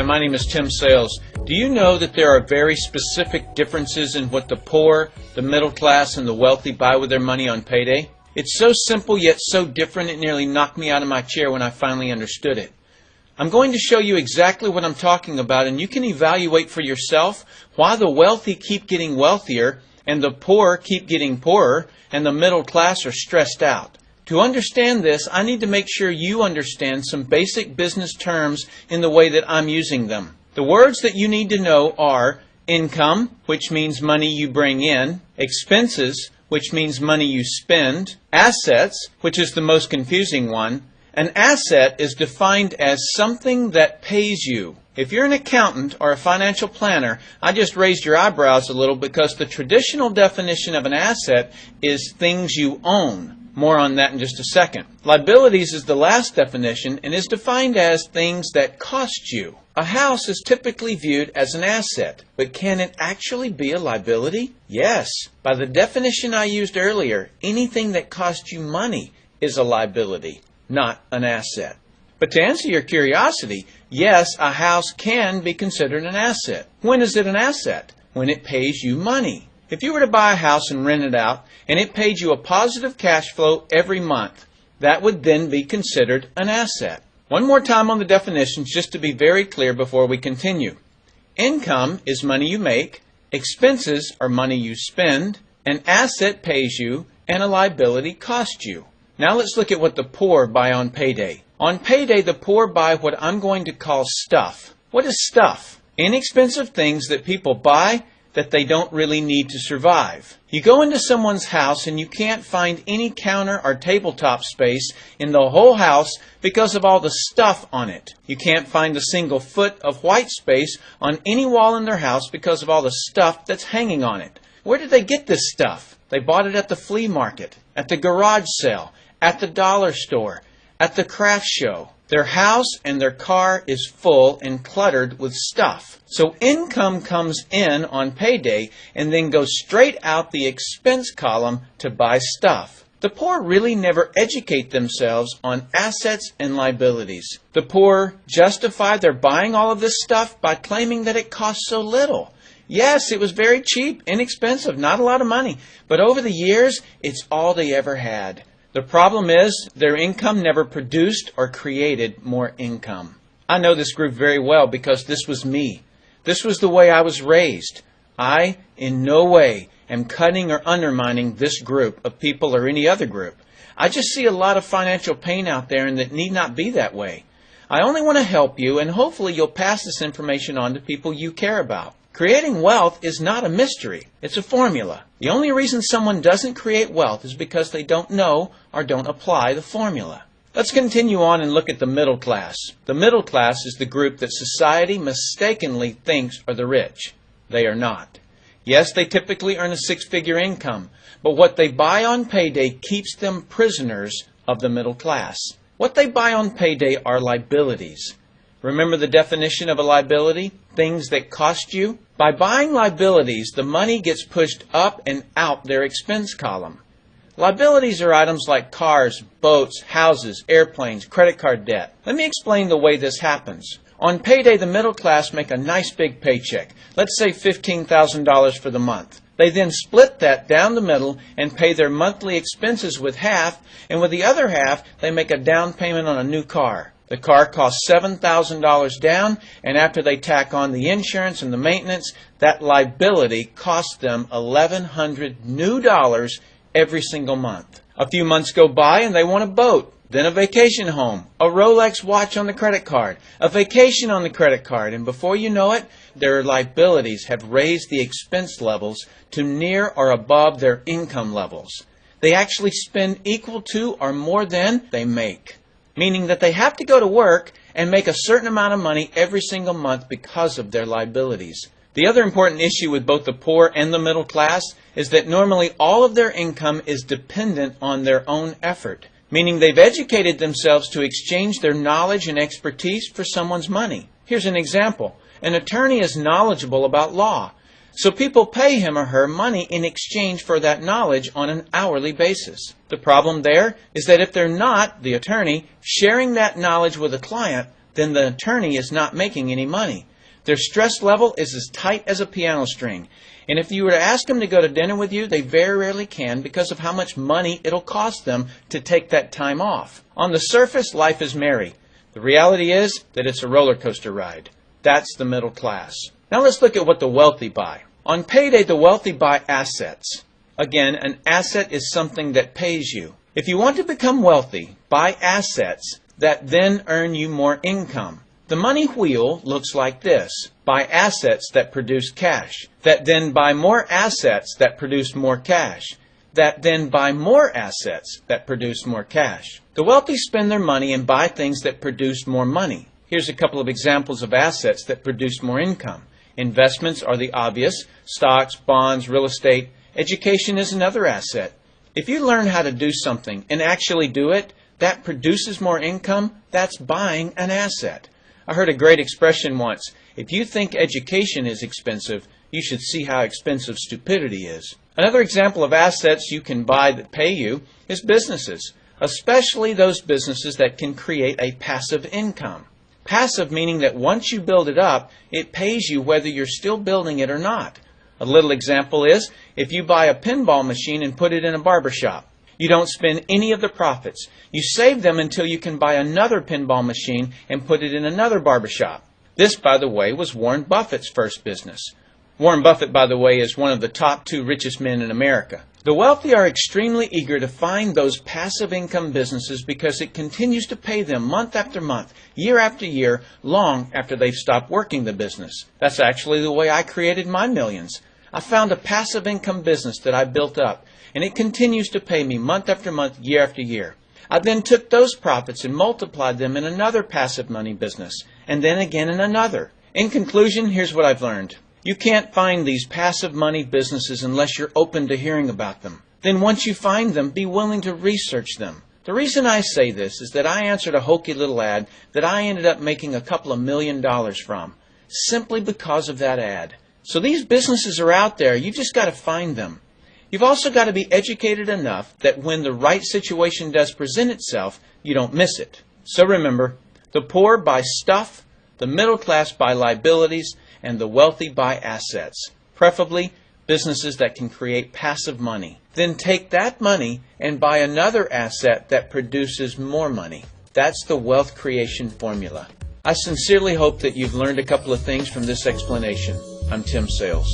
my name is Tim Sales. Do you know that there are very specific differences in what the poor, the middle class, and the wealthy buy with their money on payday? It's so simple yet so different it nearly knocked me out of my chair when I finally understood it. I'm going to show you exactly what I'm talking about, and you can evaluate for yourself why the wealthy keep getting wealthier and the poor keep getting poorer and the middle class are stressed out. To understand this, I need to make sure you understand some basic business terms in the way that I'm using them. The words that you need to know are income, which means money you bring in, expenses, which means money you spend, assets, which is the most confusing one. An asset is defined as something that pays you. If you're an accountant or a financial planner, I just raised your eyebrows a little because the traditional definition of an asset is things you own. More on that in just a second. Liabilities is the last definition and is defined as things that cost you. A house is typically viewed as an asset, but can it actually be a liability? Yes. By the definition I used earlier, anything that costs you money is a liability, not an asset. But to answer your curiosity, yes, a house can be considered an asset. When is it an asset? When it pays you money. If you were to buy a house and rent it out, and it paid you a positive cash flow every month, that would then be considered an asset. One more time on the definitions, just to be very clear before we continue. Income is money you make, expenses are money you spend, an asset pays you, and a liability costs you. Now let's look at what the poor buy on payday. On payday, the poor buy what I'm going to call stuff. What is stuff? Inexpensive things that people buy that they don't really need to survive. You go into someone's house and you can't find any counter or tabletop space in the whole house because of all the stuff on it. You can't find a single foot of white space on any wall in their house because of all the stuff that's hanging on it. Where did they get this stuff? They bought it at the flea market, at the garage sale, at the dollar store, at the craft show. Their house and their car is full and cluttered with stuff. So income comes in on payday and then goes straight out the expense column to buy stuff. The poor really never educate themselves on assets and liabilities. The poor justify their buying all of this stuff by claiming that it costs so little. Yes, it was very cheap, inexpensive, not a lot of money, but over the years, it's all they ever had. The problem is their income never produced or created more income. I know this group very well because this was me. This was the way I was raised. I, in no way, am cutting or undermining this group of people or any other group. I just see a lot of financial pain out there and that need not be that way. I only want to help you, and hopefully you'll pass this information on to people you care about. Creating wealth is not a mystery. It's a formula. The only reason someone doesn't create wealth is because they don't know or don't apply the formula. Let's continue on and look at the middle class. The middle class is the group that society mistakenly thinks are the rich. They are not. Yes, they typically earn a six-figure income, but what they buy on payday keeps them prisoners of the middle class. What they buy on payday are liabilities. Remember the definition of a liability? Things that cost you? By buying liabilities, the money gets pushed up and out their expense column. Liabilities are items like cars, boats, houses, airplanes, credit card debt. Let me explain the way this happens. On payday, the middle class make a nice big paycheck. Let's say $15,000 for the month. They then split that down the middle and pay their monthly expenses with half, and with the other half, they make a down payment on a new car. The car costs $7,000 down, and after they tack on the insurance and the maintenance, that liability costs them $1,100 new dollars every single month. A few months go by and they want a boat, then a vacation home, a Rolex watch on the credit card, a vacation on the credit card, and before you know it, their liabilities have raised the expense levels to near or above their income levels. They actually spend equal to or more than they make, meaning that they have to go to work and make a certain amount of money every single month because of their liabilities. The other important issue with both the poor and the middle class is that normally all of their income is dependent on their own effort, meaning they've educated themselves to exchange their knowledge and expertise for someone's money. Here's an example. An attorney is knowledgeable about law, so people pay him or her money in exchange for that knowledge on an hourly basis. The problem there is that if they're not, the attorney, sharing that knowledge with a client, then the attorney is not making any money. Their stress level is as tight as a piano string. And if you were to ask them to go to dinner with you, they very rarely can because of how much money it'll cost them to take that time off. On the surface, life is merry. The reality is that it's a roller coaster ride. That's the middle class. Now let's look at what the wealthy buy. On payday, the wealthy buy assets. Again, an asset is something that pays you. If you want to become wealthy, buy assets that then earn you more income. The money wheel looks like this. Buy assets that produce cash, that then buy more assets that produce more cash, that then buy more assets that produce more cash. The wealthy spend their money and buy things that produce more money. Here's a couple of examples of assets that produce more income. Investments are the obvious: stocks, bonds, real estate. Education is another asset. If you learn how to do something and actually do it, that produces more income. That's buying an asset. I heard a great expression once: if you think education is expensive, you should see how expensive stupidity is. Another example of assets you can buy that pay you is businesses, especially those businesses that can create a passive income. Passive meaning that once you build it up, it pays you whether you're still building it or not. A little example is if you buy a pinball machine and put it in a barber shop. You don't spend any of the profits. You save them until you can buy another pinball machine and put it in another barber shop. This, by the way, was Warren Buffett's first business. Warren Buffett, by the way, is one of the top 2 richest men in America. The wealthy are extremely eager to find those passive income businesses because it continues to pay them month after month, year after year, long after they've stopped working the business. That's actually the way I created my millions. I found a passive income business that I built up, and it continues to pay me month after month, year after year. I then took those profits and multiplied them in another passive money business, and then again in another. In conclusion, here's what I've learned. You can't find these passive money businesses unless you're open to hearing about them. Then once you find them, be willing to research them. The reason I say this is that I answered a hokey little ad that I ended up making a couple of $1 million from, simply because of that ad. So these businesses are out there. You just got to find them. You've also got to be educated enough that when the right situation does present itself, you don't miss it. So remember, the poor buy stuff, the middle class buy liabilities, and the wealthy buy assets, preferably businesses that can create passive money. Then take that money and buy another asset that produces more money. That's the wealth creation formula. I sincerely hope that you've learned a couple of things from this explanation. I'm Tim Sales.